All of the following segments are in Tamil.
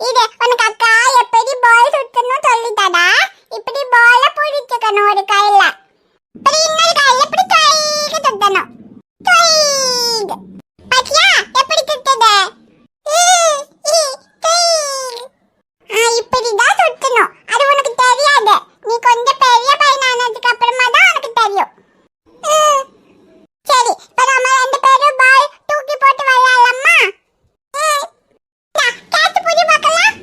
இது உனக்கு அக்கா எப்படி பால் சுத்தணும் சொல்லிட்டாடா. இப்படி பால புடிச்சுக்கணும் ஒரு கையில, இப்படி இன்னொரு கையில இப்படி கைக்கு சுத்தணும். பாத்தியா எப்படி சுத்தது? இப்படிதான் சுத்தணும். அது உனக்கு தெரியாது. நீ கொஞ்சம் பெரிய பையன் ஆனதுக்கு அப்புறமா தான் உனக்கு தெரியும். சரி, இப்ப நம்ம ரெண்டு பேரும் பால் தூக்கி போட்டு விளையாடலாமா? கேட்ச் புடி பார்க்கலாம்.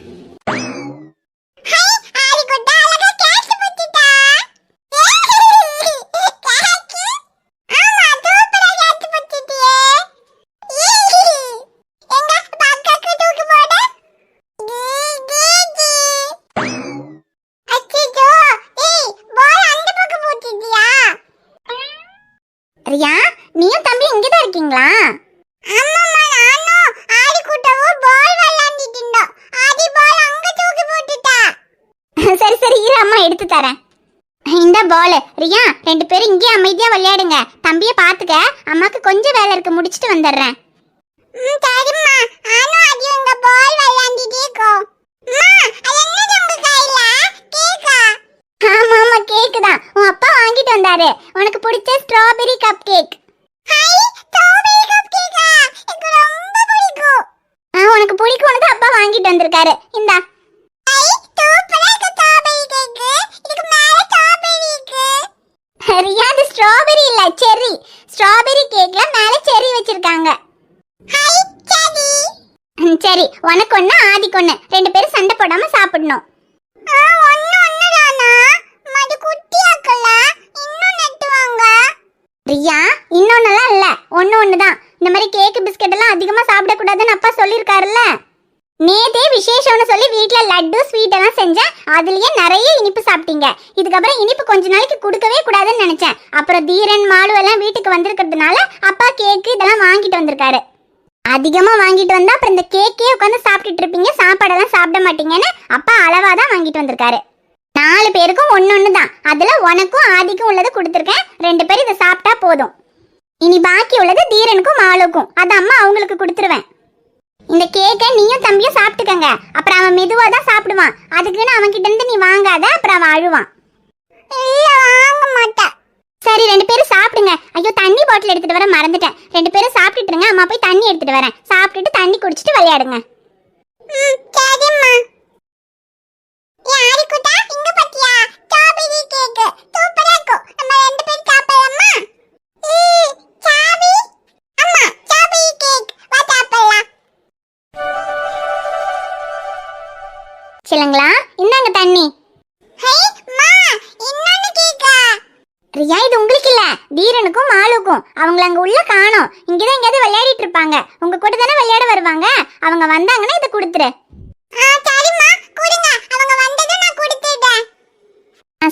ஹை, ஆரி குட்டா அழகா கேட்ச் புடிச்சிட்டா. கேட்ச். ஆமா, சூப்பரா கேட்ச் புடிச்சிட்டியே. எங்க பக்கக்கு தூக்கி போடு. அச்சச்சோ, ஏய் பால் அந்த பக்கம் போட்டுட்டியா? ரியா, நீயும் தம்பி இங்க தான் இருக்கீங்களா? ஆமாம்மா, நானும் ஆரி குட்டவும் பால் விளையாடிட்டு இருந்தோம். ஆரி பால் அங்க தூக்கி போட்டுட்டா. சரி சரி, இரு அம்மா எடுத்து தரேன். இந்த பால். ரியா, ரெண்டு பேரும் இங்கே அமைதியா விளையாடுங்க. தம்பியை பாத்துக்க, அம்மாக்கு கொஞ்சம் வேலை இருக்கு, முடிச்சிட்டு வந்துடுறேன். சரிம்மா, நானும் ஆரி உங்க பால் விளையாடிட்டே இருக்கோம். அம்மா, அது என்னது உங்க கையில? கேக்கா? ஆமா ஆமா, கேக்கு தான். உன் அப்பா வாங்கிட்டு வந்தாரு. உனக்கு பிடிச்ச strawberry cup cake. Hi, strawberry cup கேக்கா? எனக்கு ரொம்ப பிடிக்கும். உனக்கு பிடிக்கும்னு அப்பா வாங்கிட்டு வந்திருக்காரு. இந்தா. ஹை, சூப்பரா இருக்கு ஸ்ட்ராபெரி கேக்கு. இதுக்கு மேல ஸ்ட்ராபெரி இருக்கு. ரியா, அது ஸ்ட்ராபெரி இல்ல, செர்ரி. ஸ்ட்ராபெரி கேக்ல மேல செர்ரி வச்சிருக்காங்க. ஹை, சரி. சரி, உனக்கு ஒண்ணு ஆதிக்கு ஒண்ணு. ரெண்டு பேரும் சண்டை போடாம சாப்பிடணும். ஒண்ணுதானா? மது குட்டியாக்கல, இன்னும் நெட்டுவாங்க. ரியா, இன்னொன்னெல்லாம் இல்ல, ஒண்ணுதான். இந்த மாதிரி கேக்கு பிஸ்கட் எல்லாம் அதிகமா சாப்பிடக்கூடாதுன்னு அப்பா சொல்லியிருக்காருல்ல. நேதே விசேஷம்னு சொல்லி வீட்ல லட்டு ஸ்வீட் எல்லாம் செஞ்சேன். அதுலயே நிறைய இனிப்பு சாப்பிட்டீங்க. இதுக்கப்புறம் இனிப்பு கொஞ்ச நாளைக்கு கொடுக்கவே கூடாதுன்னு நினைச்சேன். அப்புறம் தீரன் மாலு எல்லாம் வீட்டுக்கு வந்திருக்கிறதுனால அப்பா கேக்கு இதெல்லாம் வாங்கிட்டு வந்திருக்காரு. அதிகமா வாங்கிட்டு வந்தா அப்புறம் இந்த கேக்கே உட்காந்து சாப்பிட்டுட்டு இருப்பீங்க, சாப்பாடெல்லாம் சாப்பிட மாட்டீங்கன்னு அப்பா அளவா தான் வாங்கிட்டு வந்திருக்காரு. 4 பேருக்கும் ஒன்னொன்னு தான். அதுல உனக்கும் ஆதிக்கும் உள்ளது கொடுத்துருக்கேன். 2 பேரும் இதை சாப்பிட்டா போதும். இனி பாக்கி உள்ளது தீரனுக்கும் மாலுக்கும். அது அம்மா அவங்களுக்கு கொடுத்துருவேன். இந்த கேக்கை நீயும் தம்பியும் சாப்பிட்டுக்கங்க. அப்புறம் அவன் மெதுவா தான் சாப்பிடுவான். அதுக்குன்னு அவன் கிட்ட இருந்து நீ வாங்காத, அப்புறம் அவன் அழுவான். இல்ல, வாங்க மாட்டேன். சரி, 2 பேரும் சாப்பிடுங்க. ஐயோ, தண்ணி பாட்டில் எடுத்துட்டு வர மறந்துட்டேன். 2 பேரும் சாப்பிட்டுட்டு இருங்க, அம்மா போய் தண்ணி எடுத்துட்டு வரேன். சாப்பிட்டுட்டு தண்ணி குடிச்சிட்டு விளையாடுங்க. சரிம்மா. யாரி குட்டா, இங்க பாத்தியா? ஸ்ட்ராபெரி கேக் சூப்பரா இருக்கும். நம்ம 2 பேரும் சாப்பிடலாமா? சாபி, அம்மா ஸ்ட்ராபெரி கேக் வா சாப்பிடலாம். சிலங்களா, இந்தாங்க தண்ணி. ஹை மா, இன்னொன்னு கேக்கா? ரியா, இது உங்களுக்கு இல்ல, தீரனுக்கும் மாலுக்கும். அவங்கள அங்க உள்ள காணோம். இங்கதான் எங்கேயாவது விளையாடிட்டு இருப்பாங்க. உங்க கூட தானே விளையாட வருவாங்க. அவங்க வந்தாங்கன்னா இதை கொடுத்துரு. சரிம்மா, கொடுங்க. அவங்க வந்ததும் நான் கொடுத்துட்டேன்.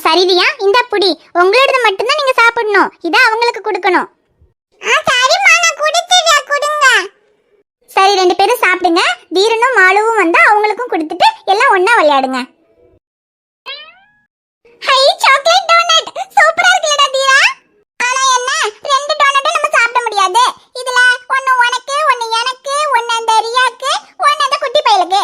சரி ரியா, இந்த புடி. உங்களோடது மட்டும்தான் நீங்க சாப்பிடணும். இதை அவங்களுக்கு கொடுக்கணும். சரிம்மா, நான் கொடுத்துட்டேன், கொடுங்க. சரி, 2 பேரும் சாப்பிடுங்க. தீரனும் மாலுவும் வந்தா அவங்களுக்கும் கொடுத்துட்டு எல்லாம் ஒண்ணா விளையாடுங்க. ஹை, சாக்லேட் டோனட் சூப்பரா இருக்குலடா தீரா. ஆனா என்ன, 2 டோனட்டும் நம்ம சாப்பிட முடியாது. இதுல ஒன்னு உனக்கு, ஒன்னு எனக்கு, ஒன்னு அந்த ரியாக்கு, ஒன்னு அந்த குட்டி பையலுக்கு.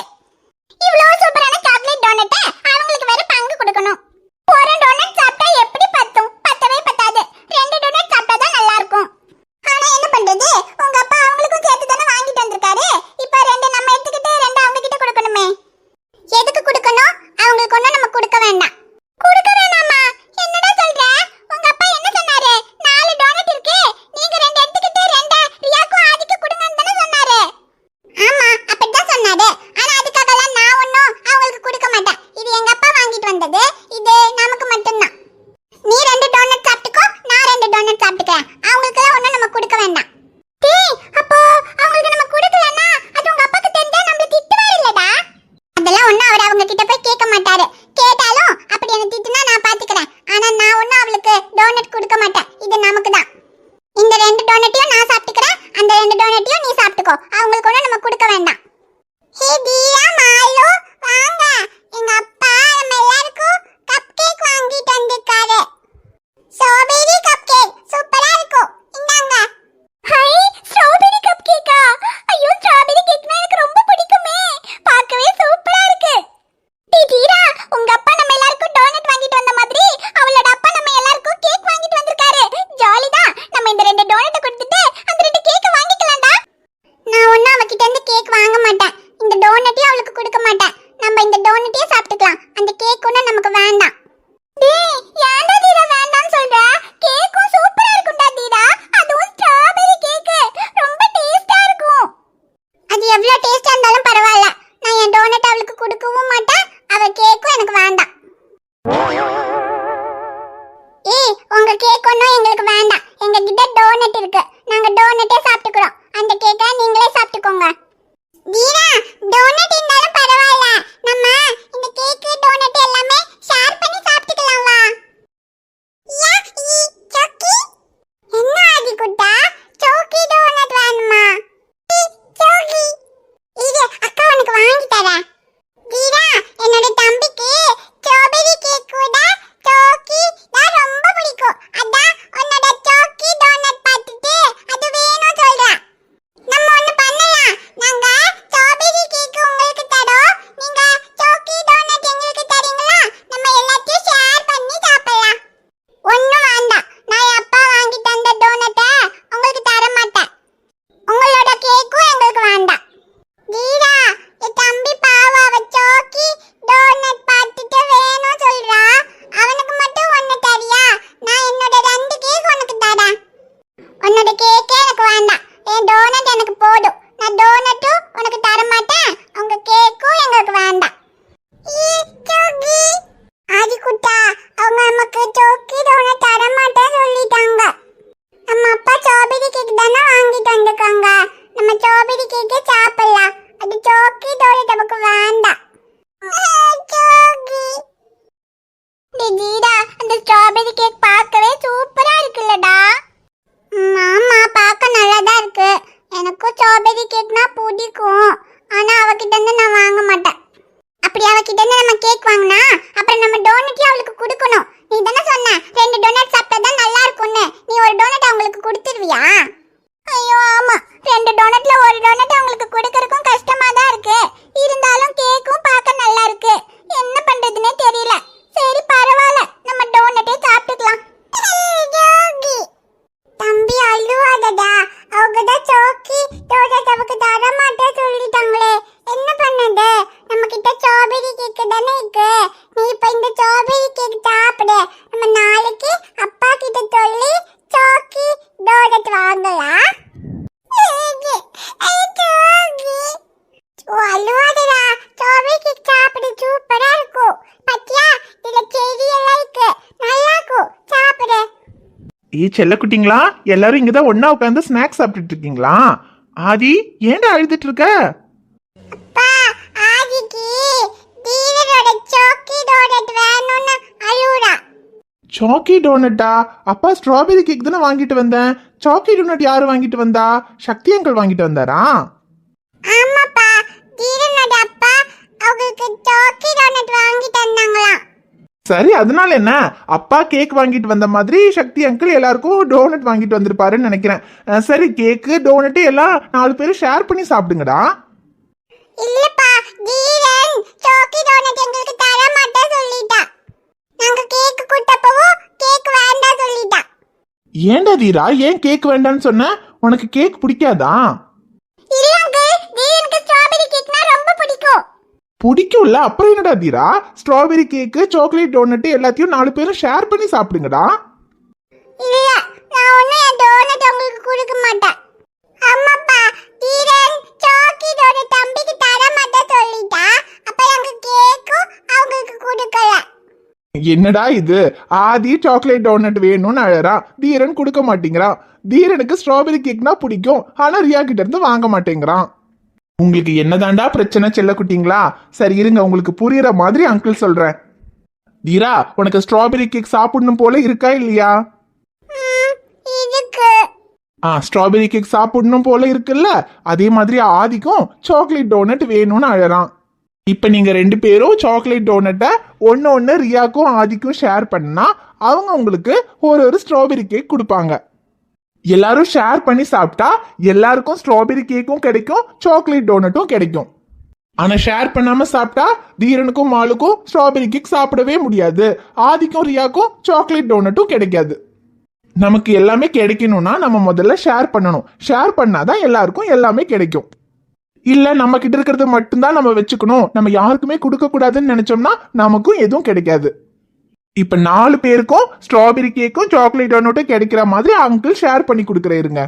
இவ்வளவு சூப்பரான சாக்லேட் டோனட் அவங்களுக்கு வேற பங்கு கொடுக்கணும். ஒரு டோனட் சாப்பிட்டா எப்படி பத்தும்? பத்தவே பத்தாது. 2 டோனட் சாப்பிட்டா தான் நல்லா இருக்கும். ஆனா என்ன பண்றது, உங்க அப்பா அவங்களுக்கும் சேர்த்து தானே வாங்கிட்டு வந்திருக்காரு. இப்ப 2 நம்ம எடுத்துக்கிட்டு 2 அவங்க கிட்ட கொடுக்கணுமே. எதுக்கு கொடுக்கணும்? அவங்களுக்கு ஒன்னும் நம்ம கொடுக்க வேண்டாம். கொடுக்க வேணாமா? என்னடா சொல்ற? உங்க அப்பா என்ன சொன்னாரு? 4 டோனட் இருக்கு, நீங்க 2 எடுத்துக்கிட்டு 2 ரியாக்கும் ஆதிக்கு கொடுங்கன்னு தானே சொன்னாரு. ஆமா, அப்படிதான் சொன்னாரு. ஆனா அதுக்காகலாம் நான் ஒன்னும் அவங்களுக்கு கொடுக்க மாட்டேன். இது எங்க அப்பா வாங்கிட்டு வந்தது. இது நமக்கு மட்டும்தான். நீ 2 டோனட் சாப்பிட்டுக்கோ, நான் 2 டோனட் சாப்பிட்டுக்கிறேன். அவங்களுக்கெல்லாம் ஒன்னும் நம்ம கொடுக்க வேண்டாம். டேய், அப்போ அவங்களுக்கு நம்ம கொடுக்கலன்னா அது உங்க அப்பாக்கு தெரிஞ்சா நம்மள திட்டுவாரு இல்லடா. அதெல்லாம் ஒன்னும் அவர் அவங்க கிட்ட போய் கேட்க மாட்டாரு. கேட்டாலும் அப்படி என்ன திட்டுனா நான் பாத்துக்கிறேன். ஆனா நான் ஒன்னும் அவளுக்கு டோனட் கொடுக்க மாட்டேன். இது நமக்கு தான். இந்த 2 டோனட்டையும் நான் சாப்பிட்டுக்கிறேன். அந்த 2 டோனட்டையும் நீ சாப்பிட்டுக்கோ. அவங்களுக்கு ஒன்னும் நம்ம கொடுக்க வேண்டாம். ஹே தீரா, மாலு வாங்க. எங்க அப்பா நம்ம எல்லாருக்கும் கப் கேக் வாங்கிட்டு வந்திருக்காரு. ஸ்ட்ராபெரி கப் கேக் சூப்பரா இருக்கும். இந்தாங்க. ஹை, ஸ்ட்ராபெரி கப் கேக்கா? ஐயோ, ஸ்ட்ராபெரி கேக்னா எனக்கு ரொம்ப பிடிக்குமே. பார்க்கவே சூப்பரா அவளுக்கு கொடுக்க மாட்டேன். நம்ம இந்த டோனட்டே சாப்பிட்டுக்கலாம். அந்த கேக் ஒண்ணு நமக்கு வேண்டாம். டேய், ஏன்டா தீரா வேண்டாம்னு சொல்ற? கேக்கும் சூப்பரா இருக்கும்டா தீரா. அதுவும் ஸ்ட்ராபெரி கேக் ரொம்ப டேஸ்டா இருக்கும். அது எவ்வளவு டேஸ்டா இருந்தாலும் பரவாயில்ல. நான் என் டோனட் அவளுக்கு கொடுக்கவும் மாட்டேன். அவ கேக்கும் எனக்கு வேண்டாம். ஏய், உங்க கேக் ஒன்றும் எங்களுக்கு வேண்டாம். எங்க கிட்ட டோனட் இருக்கு. நாங்க டோனட்டே சாப்பிட்டுக்கிறோம். அந்த கேக்கை நீங்களே சாப்பிட்டுக்கோங்க. தீரா, டோனட் இருந்தாலும் பரவாயில்ல. நம்ம இந்த கேக் டோனட் எல்லாமே ஷேர் பண்ணி சாப்பிட்டுக்கலாம் வா. யா ஈ சோக்கி. என்ன ஆதி குட்டா? சோக்கி டோனட் வேணுமா? சோக்கி. இது அக்கா உனக்கு வாங்கி தரேன். தீரா, என்னோட தம்பிக்கு ஸ்ட்ராபெரி கேக் கூட சோக்கி தான் ரொம்ப பிடிக்கும். அதான் உன்னோட சோக்கி டோனட் பார்த்துட்டு அது வேணும் சொல்றேன். நம்ம ஒண்ணு பண்ணலாம். நாங்க ஸ்ட்ராபெரி கேக் உங்களுக்கு தரோம். நீங்க சோக்கி டோனட் எங்களுக்கு தரீங்களா? நம்ம எல்லாத்தையும் ஷேர் பண்ணி சாப்பிடலாம். ஒண்ணும் வேண்டாம். நான் என் அப்பா வாங்கி தந்த டோனட்டை உங்களுக்கு தர மாட்டேன். உங்களோட கேக்கும் எங்களுக்கு வேண்டாம். தீரா, என் தம்பி பாவா அவ சோக்கி டோனட் பார்த்துட்டு வேணும் சொல்றா. அவனுக்கு மட்டும் ஒண்ணு தரியா? நான் என்னோட 2 கேக் உனக்கு தரேன். உன்னோட கேக்கே எனக்கு வேண்டாம். என் டோனட் எனக்கு போதும். நான் டோனட்டும் உனக்கு தர மாட்டேன். உங்க கேக்கும் எங்களுக்கு வேண்டாம். ஆதி குட்டா, அவங்க நமக்கு சோக்கி டோனட் தர மாட்டேன்னு சொல்லிட்டாங்க. நம்ம அப்பா ஸ்ட்ராபெரி கேக் தானே வாங்கிட்டு வந்திருக்காங்க. நம்ம ஸ்ட்ராபெரி கேக்கே சாப்பிடலாம். அது சோக்கி டோனட் நமக்கு வேண்டாம். ஜீரா, அந்த ஸ்ட்ராபெரி கேக் பார்க்கவே சூப்பரா இருக்குல்லடா. ஆமா, பார்க்க நல்லா தான் இருக்கு. எனக்கும் ஸ்ட்ராபெரி கேக்னா பிடிக்கும். ஆனா அவகிட்ட இருந்து நான் வாங்க மாட்டேன். அப்படி அவகிட்ட இருந்து நம்ம கேக் வாங்கினா அப்புறம் நம்ம டோனட்டையும் அவளுக்கு கொடுக்கணும். நீ தானே சொன்ன 2 டோனட் சாப்பிட்டா தான் நல்லா இருக்கும்னு. நீ ஒரு டோனட் அவங்களுக்கு கொடுத்துருவியா? ஐயோ ஆமா, 2 டோனட்ல ஒரு டோனட் அவங்களுக்கு கொடுக்கறதுக்கும் கஷ்டமா தான் இருக்கு. இருந்தாலும் கேக்கும் பார்க்க நல்லா இருக்கு. என்ன பண்றதுன்னே தெரியல. சரி பரவாயில்ல, நம்ம டோனட்டே சாப்பிட்டுக்கலாம். தம்பி அழுவாதடா. அவங்க தான் சோக்கி டோனட் அவக்கு தர மாட்டேன்னு சொல்லிட்டாங்களே. என்ன பண்ணது? நம்ம கிட்ட ஸ்ட்ராபெரி கேக் தானே இருக்கு. நீ இப்ப இந்த ஸ்ட்ராபெரி கேக் சாப்பிடு. நம்ம நாளைக்கு அப்பா கிட்ட சொல்லி சோக்கி டோனட் வாங்கலாம். அழுவாதடா. ஸ்ட்ராபெரி கேக் சாப்பிடு, சூப்பரா இருக்கும். பத்தியா, இதுல செடி எல்லாம் இருக்கு. நல்லா இருக்கும், சாப்பிடு. செல்ல குட்டிங்களா, எல்லாரும் இங்கதான் ஒண்ணா உட்காந்து ஸ்நாக்ஸ் சாப்பிட்டுட்டு இருக்கீங்களா? ஆதி, ஏன்டா அழுதுட்டு இருக்க? அப்பா, ஆதிக்கு தீரனோட சோக்கி டோனட் வேணும்னு அழுவுறா. சாக்கி டோனட்டா? அப்பா ஸ்ட்ராபெரி கேக் தானே வாங்கிட்டு வந்தேன். சாக்கி டோனட் யாரு வாங்கிட்டு வந்தா? சக்தி அங்கிள் வாங்கிட்டு வந்தாரா? ஆமாப்பா, தீரனோட அப்பா அவங்களுக்கு சோக்கி டோனட் வாங்கி தந்தாங்களாம். சரி, அதனால என்ன? அப்பா கேக் வாங்கிட்டு வந்த மாதிரி சக்தி அங்கிள் எல்லாருக்கும் டோனட் வாங்கிட்டு வந்திருப்பாருன்னு நினைக்கிறேன். சரி, கேக்கு டோனட்டு எல்லாம் 4 பேரும் ஷேர் பண்ணி சாப்பிடுங்கடா. இல்லப்பா, தீரன் சோக்கி டோனட் எங்களுக்கு தர மாட்டேன்னு சொல்லிட்டா. நாங்க கேக் கொடுத்தப்பவும் கேக் வேண்டாம் சொல்லிட்டா. ஏன்டா தீரா, ஏன் கேக் வேண்டான்னு சொன்ன? உனக்கு கேக் பிடிக்காதா? இல்ல அங்கிள், தீரனுக்கு ஸ்ட்ராபெரி கேக்னா ரொம்ப பிடிக்கும். பிடிக்கும்ல, அப்புறம் என்னடா தீரா? ஸ்ட்ராபெரி கேக்கு சாக்லேட் டோனட் எல்லாத்தையும் 4 பேரும் ஷேர் பண்ணி சாப்பிடுங்கடா. இல்ல, நான் ஒண்ணும் என் டோனட் உங்களுக்கு கொடுக்க மாட்டேன். அம்மாப்பா, தீரன் சோக்கி டோனட் தம்பிக்கு தர மாட்டேன்னு சொல்லிட்டா. அப்ப எங்க கேக்கும் அவங்களுக்கு கொடுக்கல. என்னடா இது? ஆதி சாக்லேட் டோனட் வேணும்னு அழறான், தீரன் கொடுக்க மாட்டேங்கிறான். தீரனுக்கு ஸ்ட்ராபெரி கேக்னா பிடிக்கும், ஆனா ரியா கிட்ட இருந்து வாங்க மாட்டேங்கிறான். உங்களுக்கு என்னதாண்டா பிரச்சனை செல்ல குட்டிங்களா? சரி இருங்க, உங்களுக்கு புரியுற மாதிரி அங்கிள் சொல்றேன். தீரா, உனக்கு ஸ்ட்ராபெரி கேக் சாப்பிடணும் போல இருக்கா இல்லையா? இதுக்கு ஸ்ட்ராபெரி கேக் சாப்பிடணும் போல இருக்குல்ல, அதே மாதிரி ஆதிக்கும் சாக்லேட் டோனட் வேணும்னு அழறான். இப்ப நீங்க 2 பேரும் சாக்லேட் டோனட்டை ஒன்னு ரியாக்கும் ஆதிக்கும் ஷேர் பண்ணா அவங்க உங்களுக்கு ஒரு ஸ்ட்ராபெரி கேக் கொடுப்பாங்க. எல்லாரும் ஷேர் பண்ணி சாப்பிட்டா எல்லாருக்கும் ஸ்ட்ராபெரி கேக்கும் கிடைக்கும், சாக்லேட் டோனட்டும் கிடைக்கும். ஆனா ஷேர் பண்ணாம சாப்பிட்டா தீரனுக்கும் மாலுக்கும் ஸ்ட்ராபெரி கேக் சாப்பிடவே முடியாது, ஆதிக்கும் ரியாக்கும் சாக்லேட் டோனட்டும் கிடைக்காது. நமக்கு எல்லாமே கிடைக்கணும்னா நம்ம முதல்ல ஷேர் பண்ணணும். ஷேர் பண்ணாதான் எல்லாருக்கும் எல்லாமே கிடைக்கும். இல்ல நம்ம கிட்ட இருக்கிறத மட்டும்தான் நம்ம வச்சுக்கணும், நம்ம யாருக்குமே கொடுக்க கூடாதுன்னு நினைச்சோம்னா நமக்கும் எதுவும் கிடைக்காது. இப்ப 4 பேருக்கும் ஸ்ட்ராபெரி கேக்கும் சாக்லேட் டோனட்டும் கிடைக்கிற மாதிரி அங்கிள் ஷேர் பண்ணி கொடுக்குறேருங்க.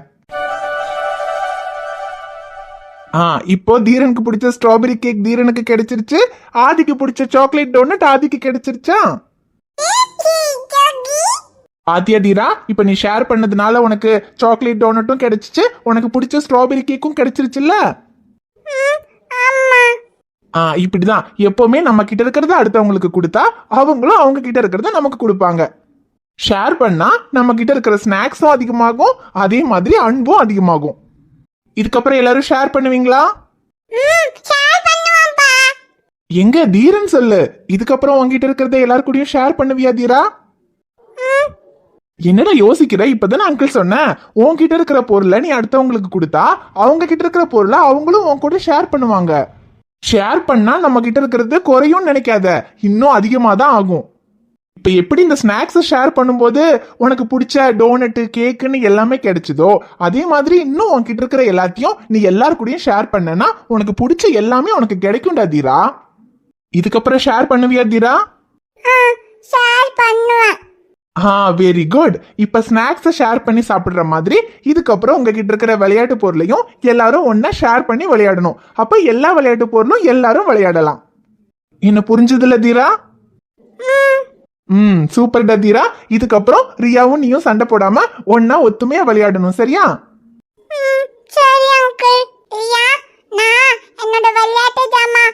இப்போ தீரனுக்கு பிடிச்ச ஸ்ட்ராபெரி கேக் தீரனுக்கு கிடைச்சிருச்சு, ஆதிக்கு பிடிச்ச சாக்லேட் டோனட் ஆதிக்கு கிடைச்சிருச்சா? பாத்தியா தீரா, இப்ப நீ ஷேர் பண்ணதுனால உனக்கு சாக்லேட் டோனட்டும் கிடைச்சிச்சு, உனக்கு பிடிச்ச ஸ்ட்ராபெரி கேக்கும் கிடைச்சிருச்சுல்ல? இப்படிதான் எப்பவுமே நம்ம கிட்ட இருக்கிறத அடுத்தவங்களுக்கு கொடுத்தா அவங்களும் அவங்க கிட்ட இருக்கிறத நமக்கு கொடுப்பாங்க. ஷேர் பண்ணா நம்ம கிட்ட இருக்கிற ஸ்நாக்ஸும் அதிகமாகும், அதே மாதிரி அன்பும் அதிகமாகும். இதுக்கப்புறம் எல்லாரும் ஷேர் பண்ணுவீங்களா? எங்க தீரன் சொல்லு, இதுக்கப்புறம் உங்ககிட்ட இருக்கிறத எல்லாரும் கூடயும் ஷேர் பண்ணுவியா தீரா? என்னடா யோசிக்கிற, இப்பதானே அங்கிள் சொன்னேன், உன்கிட்ட இருக்கிற பொருளை நீ அடுத்தவங்களுக்கு கொடுத்தா அவங்க கிட்ட இருக்கிற பொருளை அவங்களும் உன் கூட ஷேர் பண்ணுவாங்க. ஷேர் பண்ணா நம்ம கிட்ட இருக்கிறது குறையும் நினைக்காத, இன்னும் அதிகமா தான் ஆகும். இப்ப எப்படி இந்த ஸ்நாக்ஸ் ஷேர் பண்ணும்போது உனக்கு பிடிச்ச டோனட்டு கேக்குன்னு எல்லாமே கிடைச்சதோ, அதே மாதிரி இன்னும் உன்கிட்ட இருக்கிற எல்லாத்தையும் நீ எல்லாரு கூடயும் ஷேர் பண்ணனா உனக்கு பிடிச்ச எல்லாமே உனக்கு கிடைக்கும்டா தீரா. இதுக்கப்புறம் ஷேர் பண்ணுவியா தீரா? ஷேர் பண்ணுவேன். Very good. இப்ப ஸ்நாக்ஸை ஷேர் பண்ணி சாப்பிடுற மாதிரி இதுக்கப்புறம் உங்ககிட்ட இருக்கிற விளையாட்டு பொருளையும் எல்லாரும் ஒன்னா ஷேர் பண்ணி விளையாடணும். அப்ப எல்லா விளையாட்டு பொருளும் எல்லாரும் விளையாடலாம். என்ன புரிஞ்சதுல தீரா? சூப்பர்டா தீரா. இதுக்கப்புறம் ரியாவும் நீயும் சண்டை போடாம ஒன்னா ஒத்துமையா விளையாடணும், சரியா? சரி அங்கிள். ரியா, நான் என்னோட விளையாட்டு ஜாமா